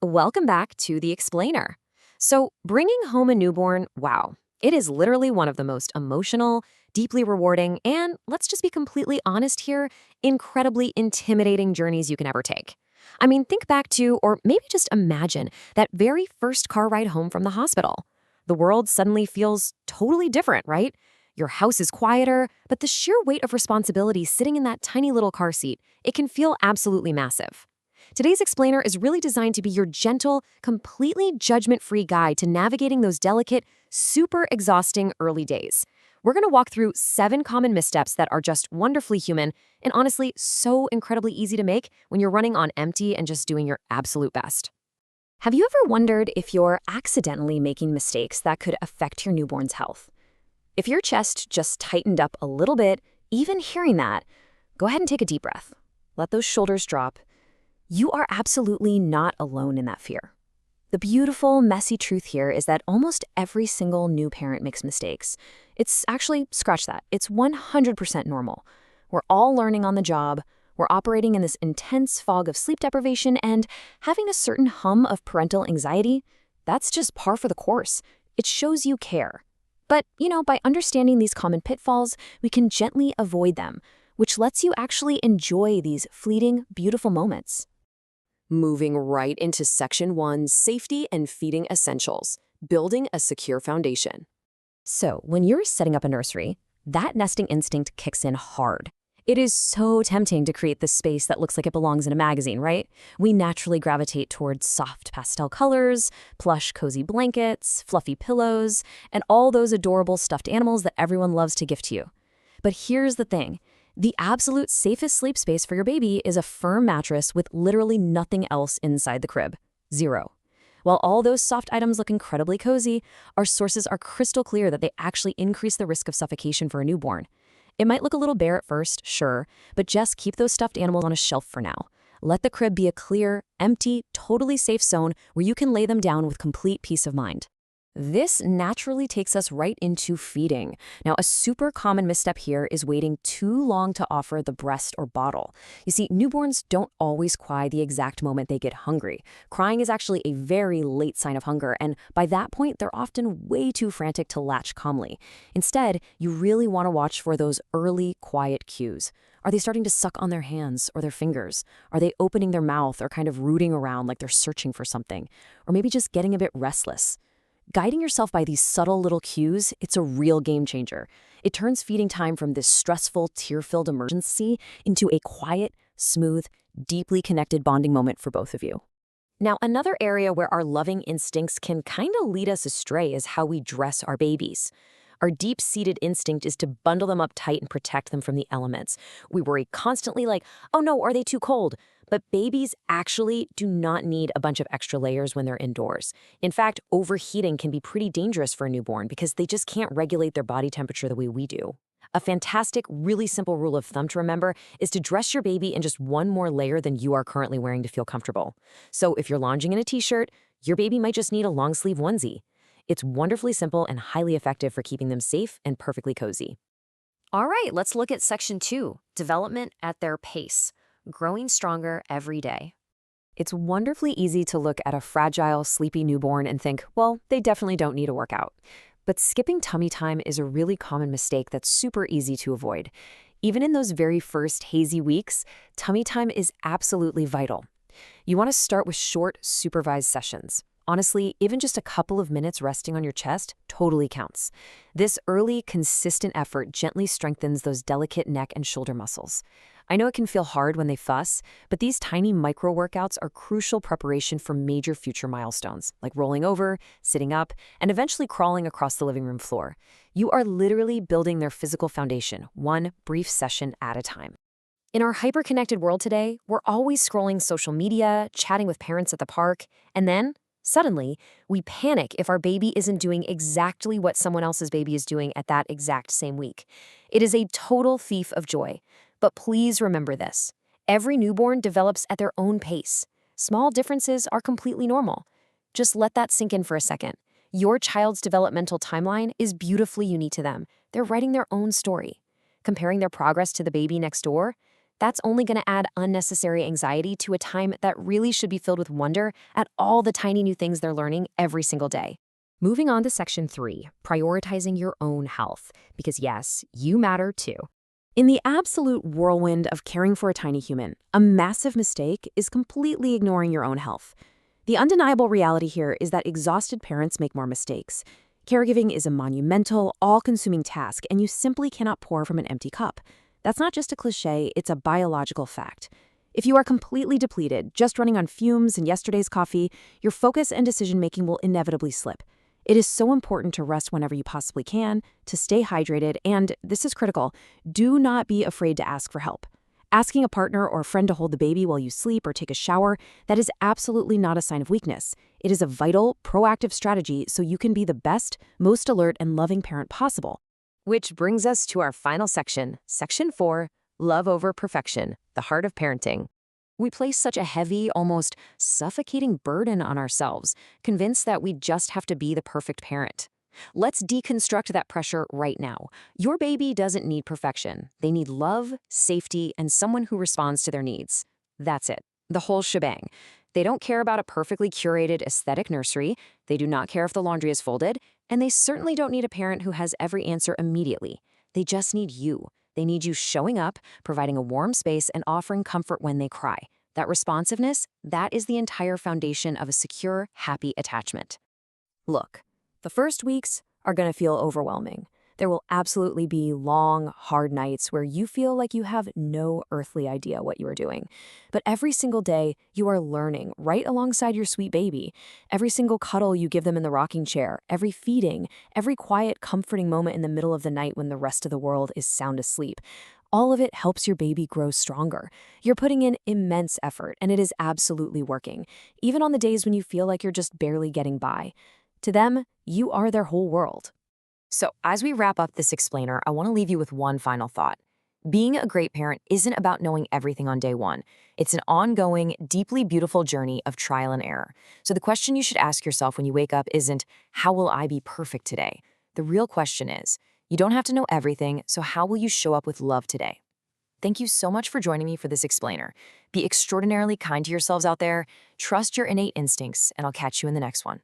Welcome back to The Explainer. So, bringing home a newborn, wow, it is literally one of the most emotional, deeply rewarding, and let's just be completely honest here, incredibly intimidating journeys you can ever take. I mean, think back to, or maybe just imagine, that very first car ride home from the hospital. The world suddenly feels totally different, right? Your house is quieter, but the sheer weight of responsibility sitting in that tiny little car seat, it can feel absolutely massive. Today's explainer is really designed to be your gentle, completely judgment-free guide to navigating those delicate, super exhausting early days. We're going to walk through 7 common missteps that are just wonderfully human and honestly so incredibly easy to make when you're running on empty and just doing your absolute best. Have you ever wondered if you're accidentally making mistakes that could affect your newborn's health? If your chest just tightened up a little bit, even hearing that, go ahead and take a deep breath. Let those shoulders drop. You are absolutely not alone in that fear. The beautiful, messy truth here is that almost every single new parent makes mistakes. It's actually, scratch that, it's 100% normal. We're all learning on the job, we're operating in this intense fog of sleep deprivation, and having a certain hum of parental anxiety, that's just par for the course. It shows you care. But, by understanding these common pitfalls, we can gently avoid them, which lets you actually enjoy these fleeting, beautiful moments. Moving right into Section 1, Safety and Feeding Essentials, Building a Secure Foundation. So, when you're setting up a nursery, that nesting instinct kicks in hard. It is so tempting to create this space that looks like it belongs in a magazine, right? We naturally gravitate towards soft pastel colors, plush cozy blankets, fluffy pillows, and all those adorable stuffed animals that everyone loves to gift to you. But here's the thing. The absolute safest sleep space for your baby is a firm mattress with literally nothing else inside the crib. Zero. While all those soft items look incredibly cozy, our sources are crystal clear that they actually increase the risk of suffocation for a newborn. It might look a little bare at first, sure, but just keep those stuffed animals on a shelf for now. Let the crib be a clear, empty, totally safe zone where you can lay them down with complete peace of mind. This naturally takes us right into feeding. Now, a super common misstep here is waiting too long to offer the breast or bottle. You see, newborns don't always cry the exact moment they get hungry. Crying is actually a very late sign of hunger, and by that point, they're often way too frantic to latch calmly. Instead, you really want to watch for those early, quiet cues. Are they starting to suck on their hands or their fingers? Are they opening their mouth or kind of rooting around like they're searching for something? Or maybe just getting a bit restless? Guiding yourself by these subtle little cues, it's a real game changer. It turns feeding time from this stressful, tear-filled emergency into a quiet, smooth, deeply connected bonding moment for both of you. Now, another area where our loving instincts can kind of lead us astray is how we dress our babies. Our deep-seated instinct is to bundle them up tight and protect them from the elements. We worry constantly like, oh no, are they too cold? But babies actually do not need a bunch of extra layers when they're indoors. In fact, overheating can be pretty dangerous for a newborn because they just can't regulate their body temperature the way we do. A fantastic, really simple rule of thumb to remember is to dress your baby in just one more layer than you are currently wearing to feel comfortable. So if you're lounging in a t-shirt, your baby might just need a long-sleeve onesie. It's wonderfully simple and highly effective for keeping them safe and perfectly cozy. All right, let's look at Section 2, Development at Their Pace. Growing stronger every day. It's wonderfully easy to look at a fragile, sleepy newborn and think, well, they definitely don't need a workout. But skipping tummy time is a really common mistake that's super easy to avoid. Even in those very first hazy weeks, tummy time is absolutely vital. You want to start with short, supervised sessions. Honestly, even just a couple of minutes resting on your chest totally counts. This early, consistent effort gently strengthens those delicate neck and shoulder muscles. I know it can feel hard when they fuss, but these tiny micro-workouts are crucial preparation for major future milestones, like rolling over, sitting up, and eventually crawling across the living room floor. You are literally building their physical foundation, one brief session at a time. In our hyper-connected world today, we're always scrolling social media, chatting with parents at the park, and then suddenly, we panic if our baby isn't doing exactly what someone else's baby is doing at that exact same week. It is a total thief of joy. But please remember this. Every newborn develops at their own pace. Small differences are completely normal. Just let that sink in for a second. Your child's developmental timeline is beautifully unique to them. They're writing their own story. Comparing their progress to the baby next door, That's only going to add unnecessary anxiety to a time that really should be filled with wonder at all the tiny new things they're learning every single day. Moving on to section 3, prioritizing your own health. Because yes, you matter too. In the absolute whirlwind of caring for a tiny human, a massive mistake is completely ignoring your own health. The undeniable reality here is that exhausted parents make more mistakes. Caregiving is a monumental, all-consuming task, and you simply cannot pour from an empty cup. That's not just a cliche, it's a biological fact. If you are completely depleted, just running on fumes and yesterday's coffee, your focus and decision-making will inevitably slip. It is so important to rest whenever you possibly can, to stay hydrated, and, this is critical, do not be afraid to ask for help. Asking a partner or a friend to hold the baby while you sleep or take a shower, that is absolutely not a sign of weakness. It is a vital, proactive strategy so you can be the best, most alert, and loving parent possible. Which brings us to our final section, Section 4, Love Over Perfection, the Heart of Parenting. We place such a heavy, almost suffocating burden on ourselves, convinced that we just have to be the perfect parent. Let's deconstruct that pressure right now. Your baby doesn't need perfection. They need love, safety, and someone who responds to their needs. That's it, the whole shebang. They don't care about a perfectly curated aesthetic nursery, they do not care if the laundry is folded, and they certainly don't need a parent who has every answer immediately. They just need you. They need you showing up, providing a warm space, and offering comfort when they cry. That responsiveness, that is the entire foundation of a secure, happy attachment. Look, the first weeks are going to feel overwhelming. There will absolutely be long, hard nights where you feel like you have no earthly idea what you are doing. But every single day, you are learning right alongside your sweet baby. Every single cuddle you give them in the rocking chair, every feeding, every quiet, comforting moment in the middle of the night when the rest of the world is sound asleep. All of it helps your baby grow stronger. You're putting in immense effort, and it is absolutely working, even on the days when you feel like you're just barely getting by. To them, you are their whole world. So, as we wrap up this explainer, I want to leave you with one final thought. Being a great parent isn't about knowing everything on day one. It's an ongoing, deeply beautiful journey of trial and error. So the question you should ask yourself when you wake up isn't, how will I be perfect today? The real question is, you don't have to know everything, so how will you show up with love today? Thank you so much for joining me for this explainer. Be extraordinarily kind to yourselves out there, trust your innate instincts, and I'll catch you in the next one.